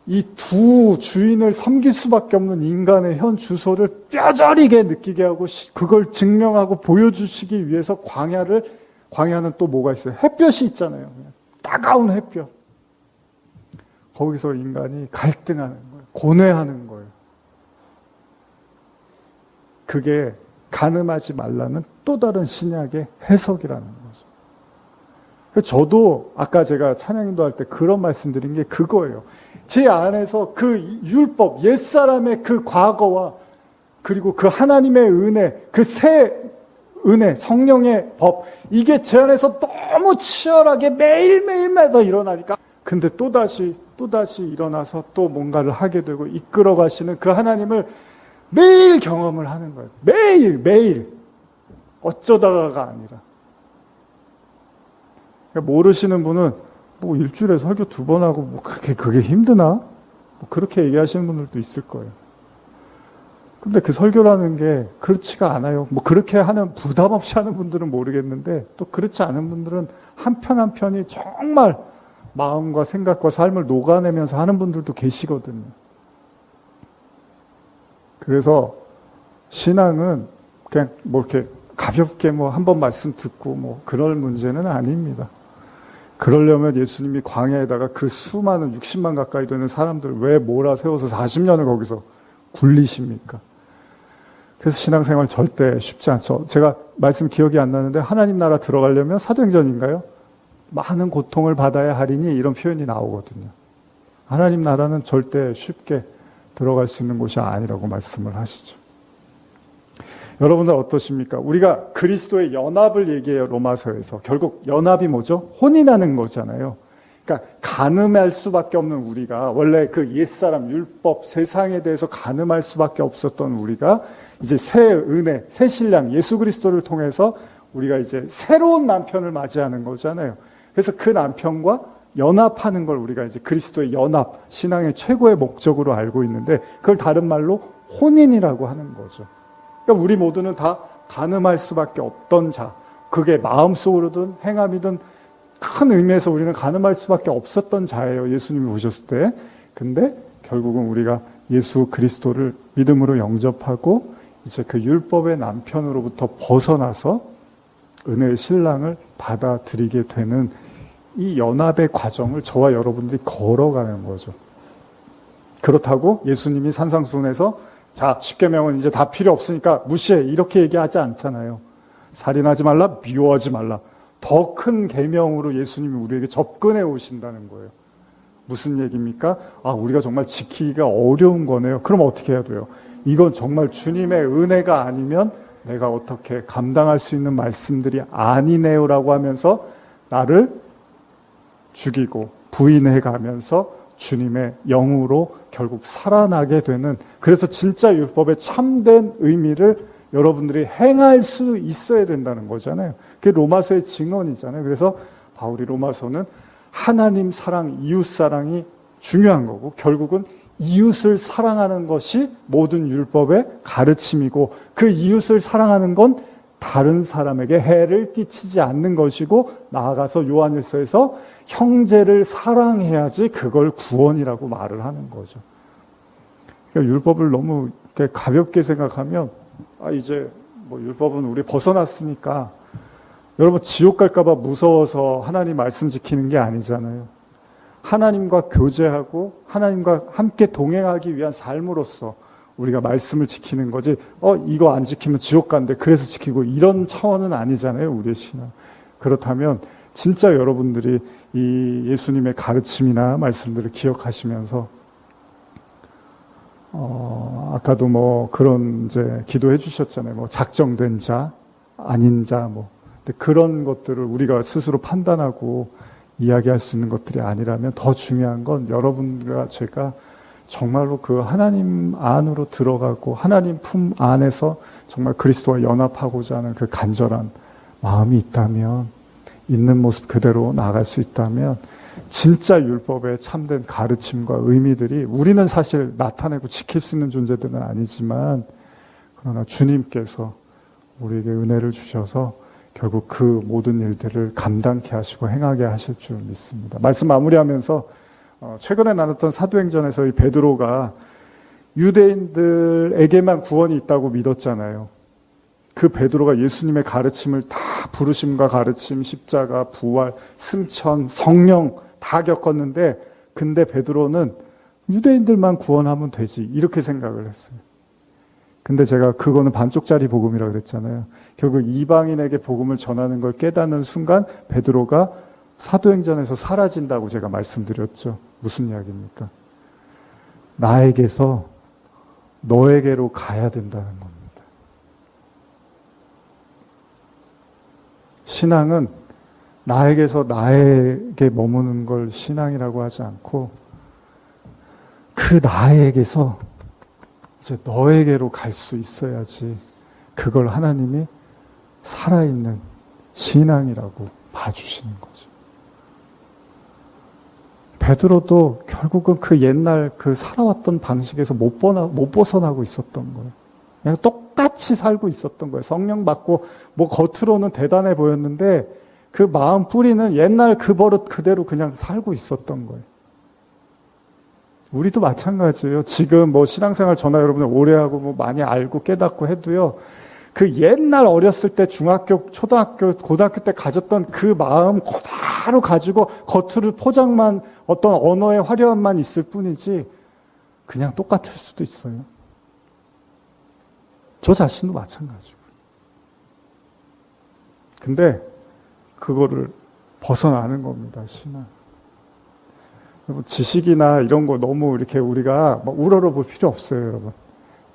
이 두 주인을 섬길 수밖에 없는 인간의 현 주소를 뼈저리게 느끼게 하고 그걸 증명하고 보여주시기 위해서 광야는 또 뭐가 있어요? 햇볕이 있잖아요. 따가운 햇볕. 거기서 인간이 갈등하는 거예요. 고뇌하는 거예요. 그게 간음하지 말라는 또 다른 신약의 해석이라는 거죠. 저도 아까 제가 찬양인도 할 때 그런 말씀드린 게 그거예요. 제 안에서 그 율법, 옛사람의 그 과거와 그리고 그 하나님의 은혜, 그 새 은혜, 성령의 법, 이게 제 안에서 너무 치열하게 매일매일마다 일어나니까 근데 또다시 일어나서 또 뭔가를 하게 되고 이끌어 가시는 그 하나님을 매일 경험을 하는 거예요. 매일 어쩌다가가 아니라. 모르시는 분은 뭐 일주일에 설교 2번 하고 뭐 그게 힘드나? 뭐 그렇게 얘기하시는 분들도 있을 거예요. 근데 그 설교라는 게 그렇지가 않아요. 뭐 그렇게 하는, 부담 없이 하는 분들은 모르겠는데, 또 그렇지 않은 분들은 한 편 한 편이 정말 마음과 생각과 삶을 녹아내면서 하는 분들도 계시거든요. 그래서 신앙은 그냥 뭐 이렇게 가볍게 뭐 한 번 말씀 듣고 뭐 그럴 문제는 아닙니다. 그러려면 예수님이 광야에다가 그 수많은 60만 가까이 되는 사람들 왜 몰아세워서 40년을 거기서 굴리십니까? 그래서 신앙생활 절대 쉽지 않죠. 제가 말씀 기억이 안 나는데 하나님 나라 들어가려면 사도행전인가요? 많은 고통을 받아야 하리니 이런 표현이 나오거든요. 하나님 나라는 절대 쉽게 들어갈 수 있는 곳이 아니라고 말씀을 하시죠. 여러분들 어떠십니까? 우리가 그리스도의 연합을 얘기해요. 로마서에서. 결국 연합이 뭐죠? 혼인하는 거잖아요. 그러니까 간음할 수밖에 없는 우리가, 원래 그 옛사람 율법 세상에 대해서 간음할 수밖에 없었던 우리가 이제 새 은혜, 새 신랑 예수 그리스도를 통해서 우리가 이제 새로운 남편을 맞이하는 거잖아요. 그래서 그 남편과 연합하는 걸 우리가 이제 그리스도의 연합, 신앙의 최고의 목적으로 알고 있는데, 그걸 다른 말로 혼인이라고 하는 거죠. 그러니까 우리 모두는 다 간음할 수밖에 없던 자, 그게 마음속으로든 행함이든 큰 의미에서 우리는 간음할 수밖에 없었던 자예요. 예수님이 오셨을 때. 근데 결국은 우리가 예수 그리스도를 믿음으로 영접하고 이제 그 율법의 남편으로부터 벗어나서 은혜의 신랑을 받아들이게 되는 이 연합의 과정을 저와 여러분들이 걸어가는 거죠. 그렇다고 예수님이 산상수훈에서 자, 십계명은 이제 다 필요 없으니까 무시해, 이렇게 얘기하지 않잖아요. 살인하지 말라, 미워하지 말라. 더 큰 계명으로 예수님이 우리에게 접근해 오신다는 거예요. 무슨 얘기입니까? 아, 우리가 정말 지키기가 어려운 거네요. 그럼 어떻게 해야 돼요? 이건 정말 주님의 은혜가 아니면 내가 어떻게 감당할 수 있는 말씀들이 아니네요라고 하면서 나를 죽이고 부인해 가면서 주님의 영으로 결국 살아나게 되는, 그래서 진짜 율법의 참된 의미를 여러분들이 행할 수 있어야 된다는 거잖아요. 그게 로마서의 증언이잖아요. 그래서 바울이 로마서는 하나님 사랑, 이웃 사랑이 중요한 거고, 결국은 이웃을 사랑하는 것이 모든 율법의 가르침이고, 그 이웃을 사랑하는 건 다른 사람에게 해를 끼치지 않는 것이고, 나아가서 요한일서에서 형제를 사랑해야지 그걸 구원이라고 말을 하는 거죠. 그러니까 율법을 너무 가볍게 생각하면, 아, 이제 뭐 율법은 우리 벗어났으니까, 여러분 지옥 갈까봐 무서워서 하나님 말씀 지키는 게 아니잖아요. 하나님과 교제하고 하나님과 함께 동행하기 위한 삶으로서 우리가 말씀을 지키는 거지, 이거 안 지키면 지옥 간대, 그래서 지키고, 이런 차원은 아니잖아요, 우리의 신앙. 그렇다면 진짜 여러분들이 이 예수님의 가르침이나 말씀들을 기억하시면서, 아까도 뭐 그런 이제 기도해 주셨잖아요. 뭐 작정된 자, 아닌 자, 뭐. 근데 그런 것들을 우리가 스스로 판단하고 이야기할 수 있는 것들이 아니라면, 더 중요한 건 여러분과 제가 정말로 그 하나님 안으로 들어가고 하나님 품 안에서 정말 그리스도와 연합하고자 하는 그 간절한 마음이 있다면, 있는 모습 그대로 나아갈 수 있다면, 진짜 율법의 참된 가르침과 의미들이, 우리는 사실 나타내고 지킬 수 있는 존재들은 아니지만, 그러나 주님께서 우리에게 은혜를 주셔서 결국 그 모든 일들을 감당케 하시고 행하게 하실 줄 믿습니다. 말씀 마무리하면서 최근에 나눴던 사도행전에서 이 베드로가 유대인들에게만 구원이 있다고 믿었잖아요. 그 베드로가 예수님의 가르침을 다, 부르심과 가르침, 십자가, 부활, 승천, 성령 다 겪었는데, 근데 베드로는 유대인들만 구원하면 되지, 이렇게 생각을 했어요. 근데 제가 그거는 반쪽짜리 복음이라고 그랬잖아요. 결국 이방인에게 복음을 전하는 걸 깨닫는 순간 베드로가 사도행전에서 사라진다고 제가 말씀드렸죠. 무슨 이야기입니까? 나에게서 너에게로 가야 된다는 겁니다. 신앙은 나에게서 나에게 머무는 걸 신앙이라고 하지 않고, 그 나에게서 이제 너에게로 갈 수 있어야지 그걸 하나님이 살아있는 신앙이라고 봐주시는 거죠. 베드로도 결국은 그 옛날 그 살아왔던 방식에서 못 벗어나고 있었던 거예요. 그냥 똑같이 살고 있었던 거예요. 성령 받고 뭐 겉으로는 대단해 보였는데 그 마음 뿌리는 옛날 그 버릇 그대로 그냥 살고 있었던 거예요. 우리도 마찬가지예요. 지금 뭐 신앙생활 저나 여러분들 오래 하고 뭐 많이 알고 깨닫고 해도요. 그 옛날 어렸을 때 중학교, 초등학교, 고등학교 때 가졌던 그 마음 그대로 가지고 겉으로 포장만 어떤 언어의 화려함만 있을 뿐이지 그냥 똑같을 수도 있어요. 저 자신도 마찬가지고. 근데 그거를 벗어나는 겁니다, 신앙. 지식이나 이런 거 너무 이렇게 우리가 막 우러러볼 필요 없어요, 여러분.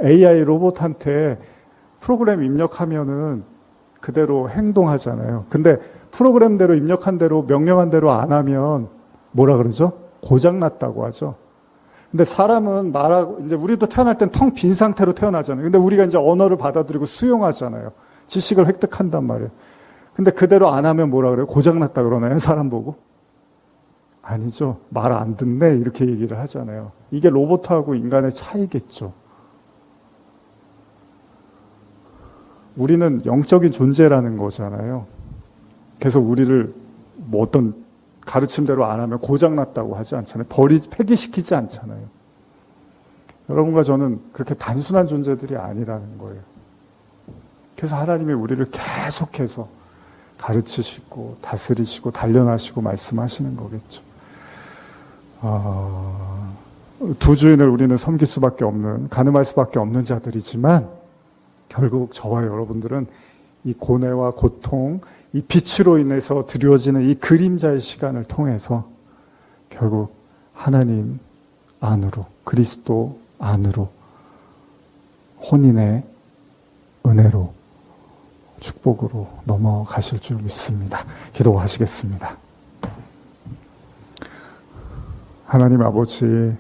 AI 로봇한테 프로그램 입력하면은 그대로 행동하잖아요. 근데 프로그램대로 입력한 대로 명령한 대로 안 하면 뭐라 그러죠? 고장났다고 하죠. 근데 사람은 말하고, 이제 우리도 태어날 땐 텅 빈 상태로 태어나잖아요. 근데 우리가 이제 언어를 받아들이고 수용하잖아요. 지식을 획득한단 말이에요. 근데 그대로 안 하면 뭐라 그래요? 고장났다 그러나요? 사람 보고? 아니죠. 말 안 듣네. 이렇게 얘기를 하잖아요. 이게 로봇하고 인간의 차이겠죠. 우리는 영적인 존재라는 거잖아요. 그래서 우리를 뭐 어떤 가르침대로 안 하면 고장났다고 하지 않잖아요. 폐기시키지 않잖아요. 여러분과 저는 그렇게 단순한 존재들이 아니라는 거예요. 그래서 하나님이 우리를 계속해서 가르치시고 다스리시고 단련하시고 말씀하시는 거겠죠. 두 주인을 우리는 섬길 수밖에 없는, 가늠할 수밖에 없는 자들이지만 결국 저와 여러분들은 이 고뇌와 고통, 이 빛으로 인해서 드려지는 이 그림자의 시간을 통해서 결국 하나님 안으로, 그리스도 안으로, 혼인의 은혜로, 축복으로 넘어가실 줄 믿습니다. 기도하시겠습니다. 하나님 아버지,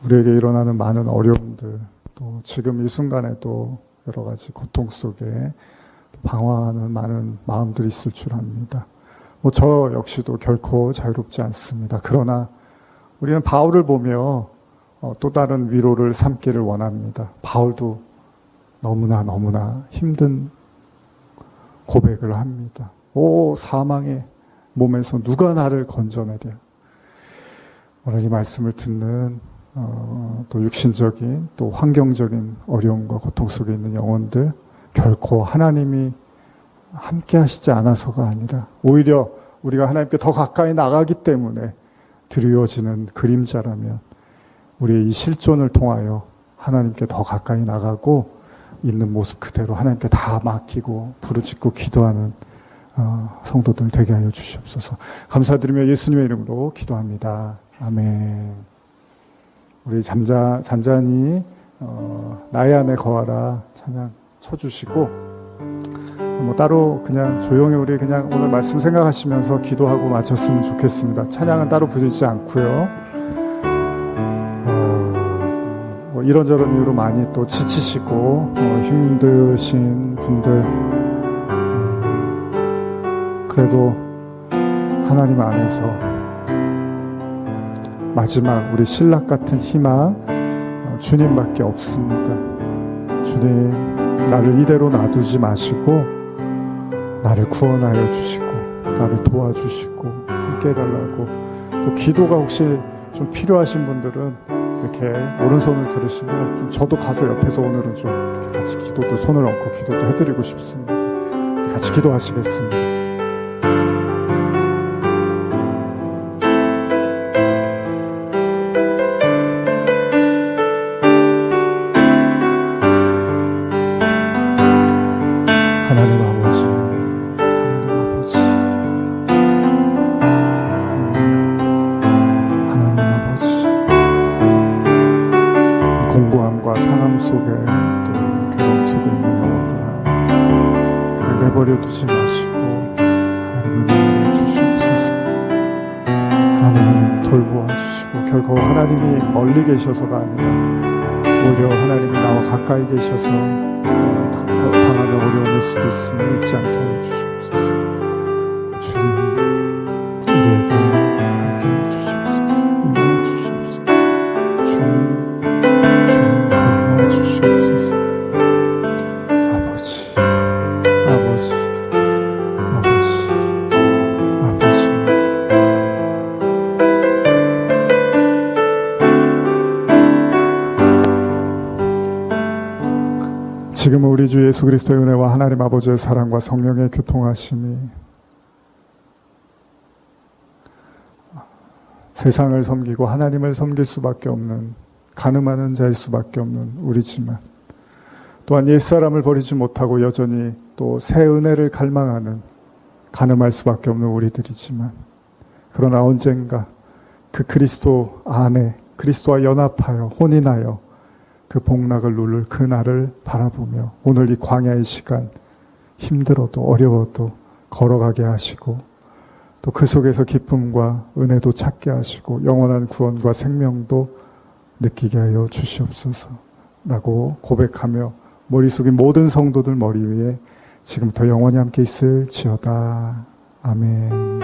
우리에게 일어나는 많은 어려움들, 또 지금 이 순간에도 여러 가지 고통 속에 방황하는 많은 마음들이 있을 줄 압니다. 뭐 저 역시도 결코 자유롭지 않습니다. 그러나 우리는 바울을 보며 또 다른 위로를 삼기를 원합니다. 바울도 너무나 힘든 고백을 합니다. 오, 사망의 몸에서 누가 나를 건져내랴. 오늘 이 말씀을 듣는 또 육신적인 또 환경적인 어려움과 고통 속에 있는 영혼들, 결코 하나님이 함께 하시지 않아서가 아니라 오히려 우리가 하나님께 더 가까이 나가기 때문에 드리워지는 그림자라면 우리의 이 실존을 통하여 하나님께 더 가까이 나가고 있는 모습 그대로 하나님께 다 맡기고 부르짖고 기도하는 성도들 되게 하여 주시옵소서. 감사드리며 예수님의 이름으로 기도합니다. 아멘. 우리 잔잔히 나의 안에 거하라 찬양 쳐주시고, 뭐 따로 그냥 조용히 우리 그냥 오늘 말씀 생각하시면서 기도하고 마쳤으면 좋겠습니다. 찬양은 따로 부르지 않고요. 뭐 이런저런 이유로 많이 또 지치시고 힘드신 분들, 그래도 하나님 안에서 마지막 우리 신락 같은 희망 주님밖에 없습니다. 주님, 나를 이대로 놔두지 마시고 나를 구원하여 주시고 나를 도와주시고 함께 해달라고, 또 기도가 혹시 좀 필요하신 분들은 이렇게 오른손을 들으시면 좀 저도 가서 옆에서 오늘은 좀 이렇게 같이 기도도 손을 얹고 기도도 해드리고 싶습니다. 같이 기도하시겠습니다. 하나님 아버지, 하나님 아버지, 공고함과 상함 속에 또 괴로움 속에 있는 영혼들 하나님 그냥 내버려 두지 마시고 하나님 은혜를 주시옵소서. 하나님 돌보아 주시고, 결코 하나님이 멀리 계셔서가 아니라 오히려 하나님이 나와 가까이 계셔서 당하는 어려움일 수도 있음을 잊지 않게 하여 주시옵소서. 주님, 우리에게 함께 하여 주시옵소서. 임하여 주시옵소서. 주님 돌보아 주시옵소서. 우리 주 예수 그리스도의 은혜와 하나님 아버지의 사랑과 성령의 교통하심이 세상을 섬기고 하나님을 섬길 수밖에 없는 가늠하는 자일 수밖에 없는 우리지만 또한 옛사람을 버리지 못하고 여전히 또 새 은혜를 갈망하는 가늠할 수밖에 없는 우리들이지만 그러나 언젠가 그 그리스도 안에 그리스도와 연합하여 혼인하여 그 복락을 누릴 그 날을 바라보며 오늘 이 광야의 시간 힘들어도 어려워도 걸어가게 하시고 또 그 속에서 기쁨과 은혜도 찾게 하시고 영원한 구원과 생명도 느끼게 하여 주시옵소서라고 고백하며 머리 숙인 모든 성도들 머리 위에 지금부터 영원히 함께 있을지어다. 아멘.